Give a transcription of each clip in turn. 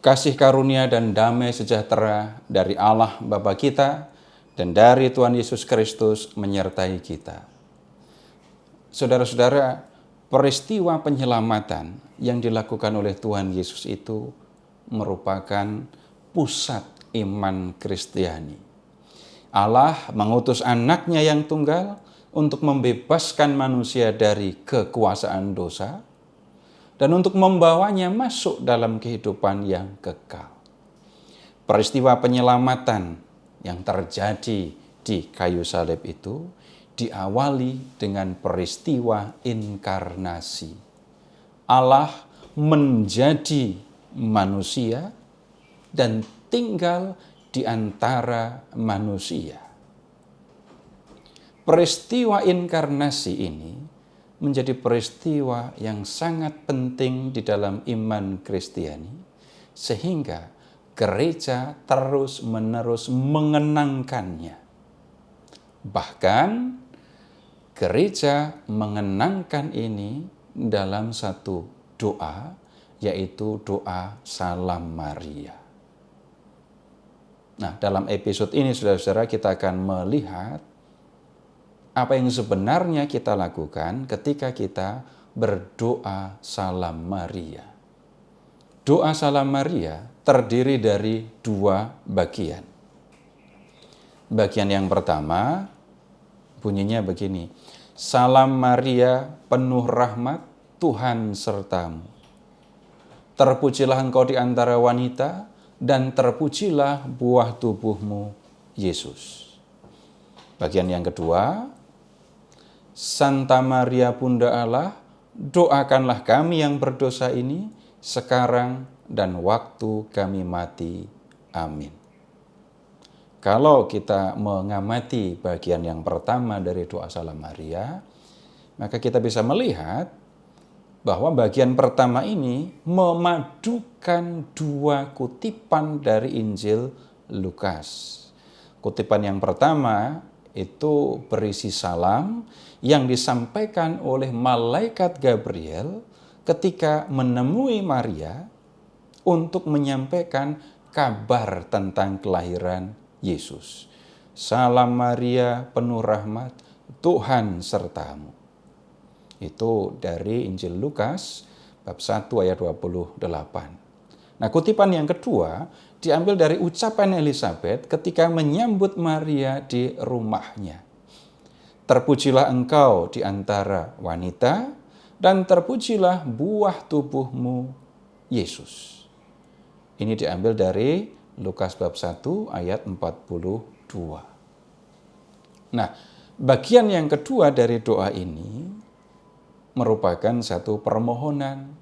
kasih karunia dan damai sejahtera dari Allah Bapa kita dan dari Tuhan Yesus Kristus menyertai kita. Saudara-saudara, peristiwa penyelamatan yang dilakukan oleh Tuhan Yesus itu merupakan pusat iman Kristiani. Allah mengutus anaknya yang tunggal untuk membebaskan manusia dari kekuasaan dosa dan untuk membawanya masuk dalam kehidupan yang kekal. Peristiwa penyelamatan yang terjadi di kayu salib itu diawali dengan peristiwa inkarnasi. Allah menjadi manusia dan tinggal di antara manusia. Peristiwa inkarnasi ini menjadi peristiwa yang sangat penting di dalam iman Kristiani, sehingga gereja terus-menerus mengenangkannya. Bahkan gereja mengenangkan ini dalam satu doa, yaitu doa Salam Maria. Nah, dalam episode ini saudara-saudara kita akan melihat apa yang sebenarnya kita lakukan ketika kita berdoa Salam Maria. Doa Salam Maria terdiri dari dua bagian. Bagian yang pertama bunyinya begini: Salam Maria, penuh rahmat, Tuhan sertamu. Terpujilah engkau di antara wanita, dan terpujilah buah tubuhmu, Yesus. Bagian yang kedua, Santa Maria Bunda Allah, doakanlah kami yang berdosa ini sekarang dan waktu kami mati. Amin. Kalau kita mengamati bagian yang pertama dari doa Salam Maria, maka kita bisa melihat bahwa bagian pertama ini memadukan dua kutipan dari Injil Lukas. Kutipan yang pertama itu berisi salam yang disampaikan oleh malaikat Gabriel ketika menemui Maria untuk menyampaikan kabar tentang kelahiran Yesus. Salam Maria, penuh rahmat, Tuhan sertamu. Itu dari Injil Lukas bab 1 ayat 28. Nah, kutipan yang kedua diambil dari ucapan Elizabeth ketika menyambut Maria di rumahnya. Terpujilah engkau di antara wanita, dan terpujilah buah tubuhmu, Yesus. Ini diambil dari Lukas bab 1 ayat 42. Nah, bagian yang kedua dari doa ini merupakan satu permohonan.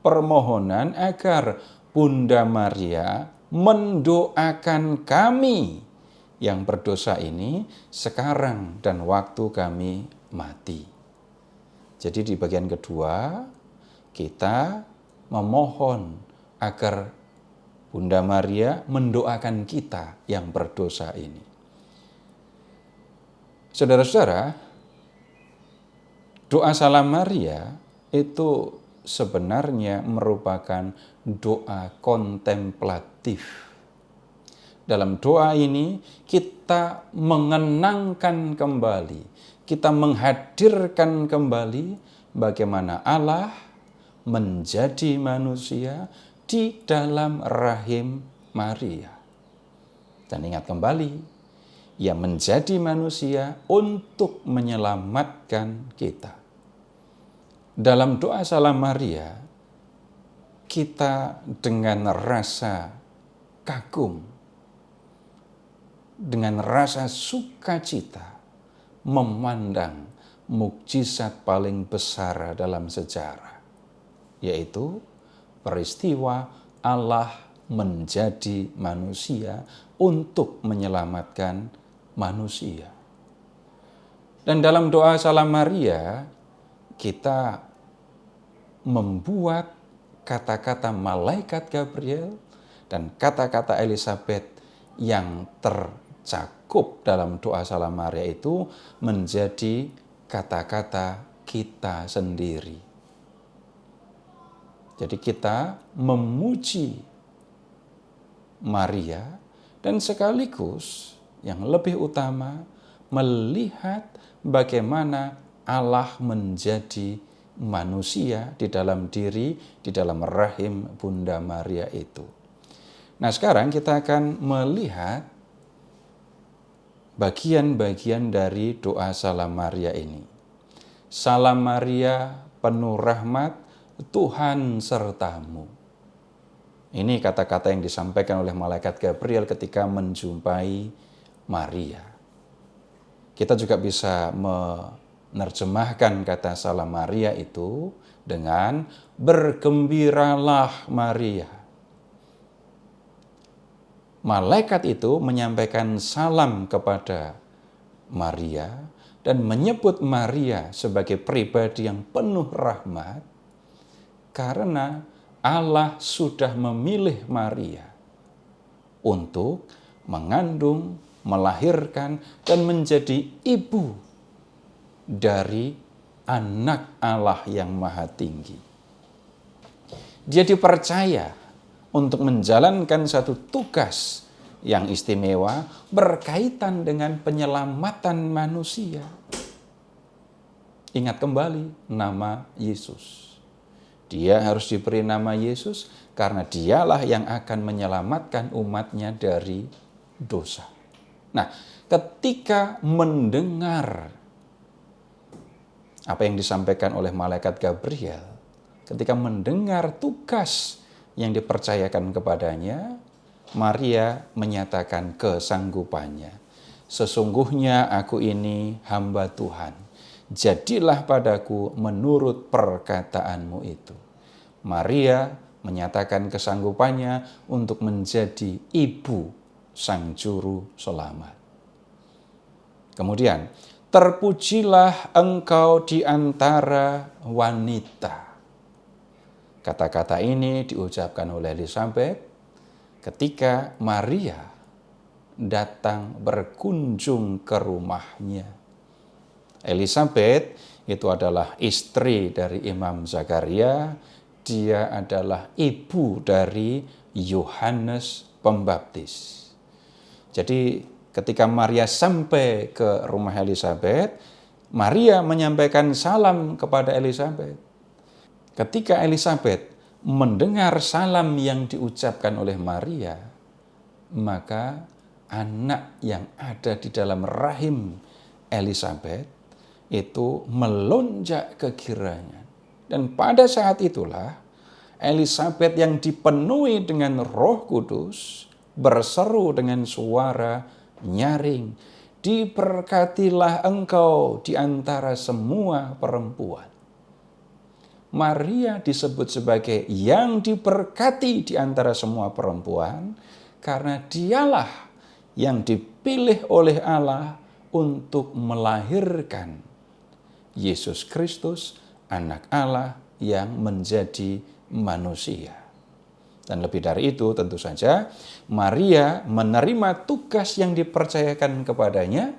Permohonan agar Bunda Maria mendoakan kami yang berdosa ini sekarang dan waktu kami mati. Jadi di bagian kedua kita memohon agar Bunda Maria mendoakan kita yang berdosa ini. Saudara-saudara, doa Salam Maria itu sebenarnya merupakan doa kontemplatif. Dalam doa ini kita mengenangkan kembali, kita menghadirkan kembali bagaimana Allah menjadi manusia di dalam rahim Maria. Dan ingat kembali, Ia menjadi manusia untuk menyelamatkan kita. Dalam doa Salam Maria, kita dengan rasa kagum, dengan rasa sukacita memandang mukjizat paling besar dalam sejarah, yaitu peristiwa Allah menjadi manusia untuk menyelamatkan manusia. Dan dalam doa Salam Maria, kita membuat kata-kata malaikat Gabriel dan kata-kata Elizabeth yang tercakup dalam doa Salam Maria itu menjadi kata-kata kita sendiri. Jadi kita memuji Maria, dan sekaligus yang lebih utama melihat bagaimana Allah menjadi manusia di dalam diri, di dalam rahim Bunda Maria itu. Nah, sekarang kita akan melihat bagian-bagian dari doa Salam Maria ini. Salam Maria, penuh rahmat, Tuhan sertamu. Ini kata-kata yang disampaikan oleh malaikat Gabriel ketika menjumpai Maria. Kita juga bisa menerjemahkan kata Salam Maria itu dengan bergembiralah Maria. Malaikat itu menyampaikan salam kepada Maria dan menyebut Maria sebagai pribadi yang penuh rahmat karena Allah sudah memilih Maria untuk mengandung, melahirkan, dan menjadi ibu dari anak Allah yang maha tinggi. Dia dipercaya untuk menjalankan satu tugas yang istimewa berkaitan dengan penyelamatan manusia. Ingat kembali nama Yesus. Dia harus diberi nama Yesus karena dialah yang akan menyelamatkan umatnya dari dosa. Nah, ketika mendengar apa yang disampaikan oleh malaikat Gabriel, ketika mendengar tugas yang dipercayakan kepadanya, Maria menyatakan kesanggupannya. Sesungguhnya aku ini hamba Tuhan. Jadilah padaku menurut perkataanmu itu. Maria menyatakan kesanggupannya untuk menjadi ibu Sang Juru Selamat. Kemudian, terpujilah engkau di antara wanita. Kata-kata ini diucapkan oleh Elizabeth ketika Maria datang berkunjung ke rumahnya. Elizabeth itu adalah istri dari Imam Zakaria, dia adalah ibu dari Yohanes Pembaptis. Jadi ketika Maria sampai ke rumah Elizabeth, Maria menyampaikan salam kepada Elizabeth. Ketika Elizabeth mendengar salam yang diucapkan oleh Maria, maka anak yang ada di dalam rahim Elizabeth itu melonjak kegirangan. Dan pada saat itulah Elizabeth yang dipenuhi dengan Roh Kudus berseru dengan suara nyaring, "Diberkatilah engkau di antara semua perempuan." Maria disebut sebagai yang diberkati di antara semua perempuan karena dialah yang dipilih oleh Allah untuk melahirkan Yesus Kristus, anak Allah yang menjadi manusia. Dan lebih dari itu tentu saja Maria menerima tugas yang dipercayakan kepadanya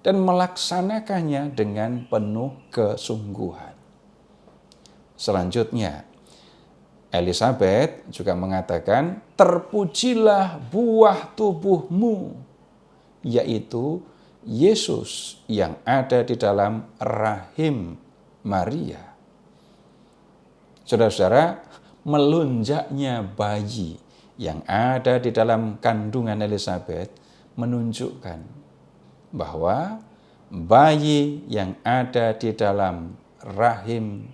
dan melaksanakannya dengan penuh kesungguhan. Selanjutnya, Elizabeth juga mengatakan, terpujilah buah tubuhmu, yaitu Yesus yang ada di dalam rahim Maria. Saudara-saudara, melonjaknya bayi yang ada di dalam kandungan Elizabeth menunjukkan bahwa bayi yang ada di dalam rahim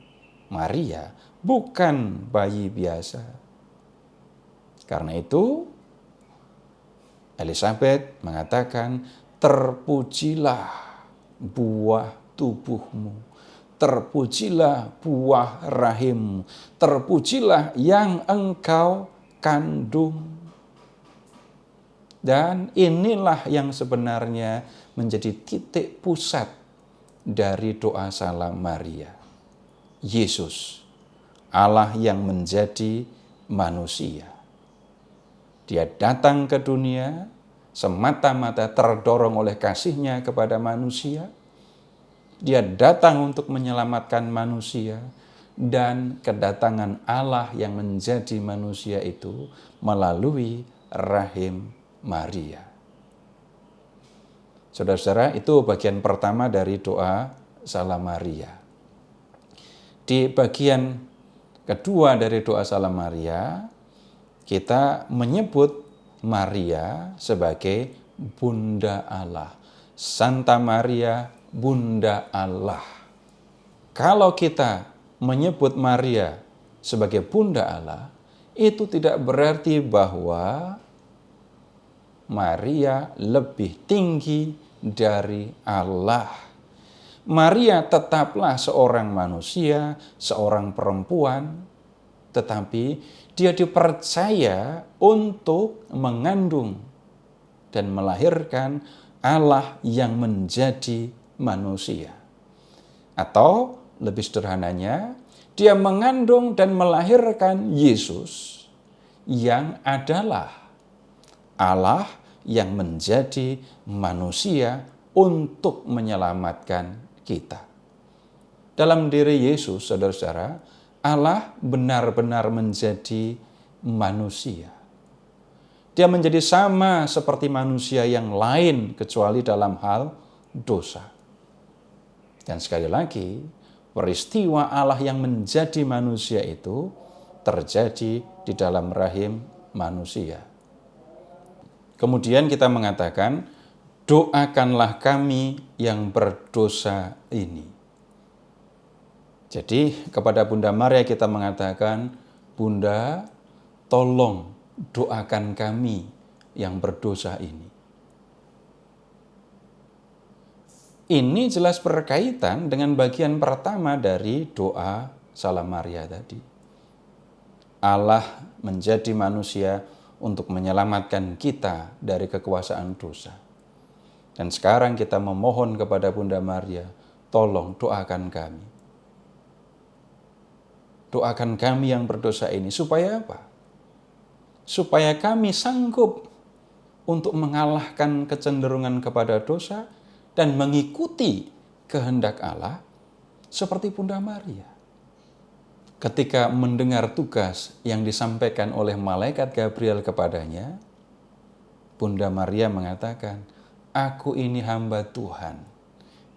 Maria bukan bayi biasa. Karena itu, Elizabeth mengatakan, terpujilah buah tubuhmu, terpujilah buah rahimmu, terpujilah yang engkau kandung. Dan inilah yang sebenarnya menjadi titik pusat dari doa Salam Maria. Yesus, Allah yang menjadi manusia. Dia datang ke dunia semata-mata terdorong oleh kasih-Nya kepada manusia. Dia datang untuk menyelamatkan manusia, dan kedatangan Allah yang menjadi manusia itu melalui rahim Maria. Saudara-saudara, itu bagian pertama dari doa Salam Maria. Di bagian kedua dari doa Salam Maria, kita menyebut Maria sebagai Bunda Allah. Santa Maria, Bunda Allah. Kalau kita menyebut Maria sebagai Bunda Allah, itu tidak berarti bahwa Maria lebih tinggi dari Allah. Maria tetaplah seorang manusia, seorang perempuan, tetapi dia dipercaya untuk mengandung dan melahirkan Allah yang menjadi manusia. Atau lebih sederhananya, dia mengandung dan melahirkan Yesus yang adalah Allah yang menjadi manusia untuk menyelamatkan kita. Dalam diri Yesus, saudara-saudara, Allah benar-benar menjadi manusia. Dia menjadi sama seperti manusia yang lain kecuali dalam hal dosa. Dan sekali lagi, peristiwa Allah yang menjadi manusia itu terjadi di dalam rahim manusia. Kemudian kita mengatakan, doakanlah kami yang berdosa ini. Jadi kepada Bunda Maria kita mengatakan, Bunda, tolong doakan kami yang berdosa ini. Ini jelas berkaitan dengan bagian pertama dari doa Salam Maria tadi. Allah menjadi manusia untuk menyelamatkan kita dari kekuasaan dosa. Dan sekarang kita memohon kepada Bunda Maria, tolong doakan kami. Doakan kami yang berdosa ini, supaya apa? Supaya kami sanggup untuk mengalahkan kecenderungan kepada dosa dan mengikuti kehendak Allah seperti Bunda Maria. Ketika mendengar tugas yang disampaikan oleh malaikat Gabriel kepadanya, Bunda Maria mengatakan, "Aku ini hamba Tuhan,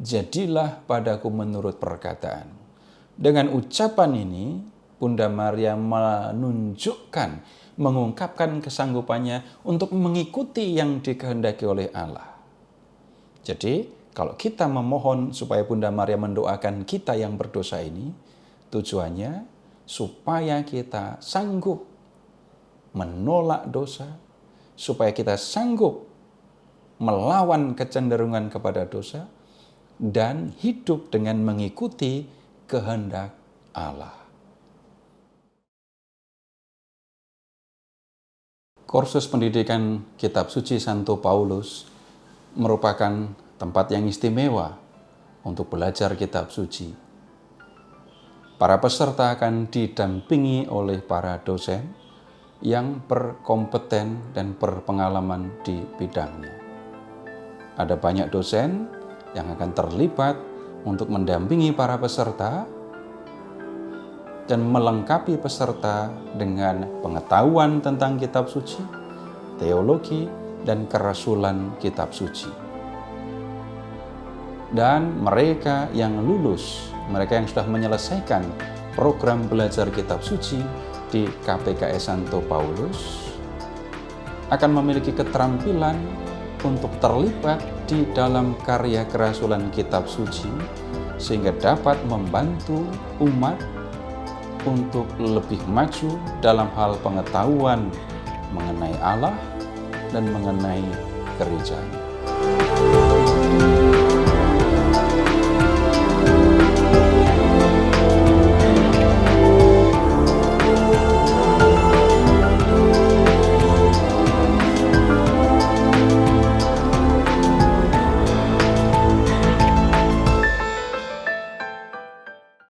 jadilah padaku menurut perkataan." Dengan ucapan ini, Bunda Maria menunjukkan, mengungkapkan kesanggupannya untuk mengikuti yang dikehendaki oleh Allah. Jadi, kalau kita memohon supaya Bunda Maria mendoakan kita yang berdosa ini, tujuannya supaya kita sanggup menolak dosa, supaya kita sanggup melawan kecenderungan kepada dosa, dan hidup dengan mengikuti kehendak Allah. Kursus pendidikan Kitab Suci Santo Paulus merupakan tempat yang istimewa untuk belajar Kitab Suci. Para peserta akan didampingi oleh para dosen yang berkompeten dan berpengalaman di bidangnya. Ada banyak dosen yang akan terlibat untuk mendampingi para peserta dan melengkapi peserta dengan pengetahuan tentang kitab suci, teologi, dan kerasulan kitab suci. Dan mereka yang lulus, mereka yang sudah menyelesaikan program belajar kitab suci di KPKS Santo Paulus akan memiliki keterampilan untuk terlibat di dalam karya kerasulan kitab suci sehingga dapat membantu umat untuk lebih maju dalam hal pengetahuan mengenai Allah dan mengenai gereja.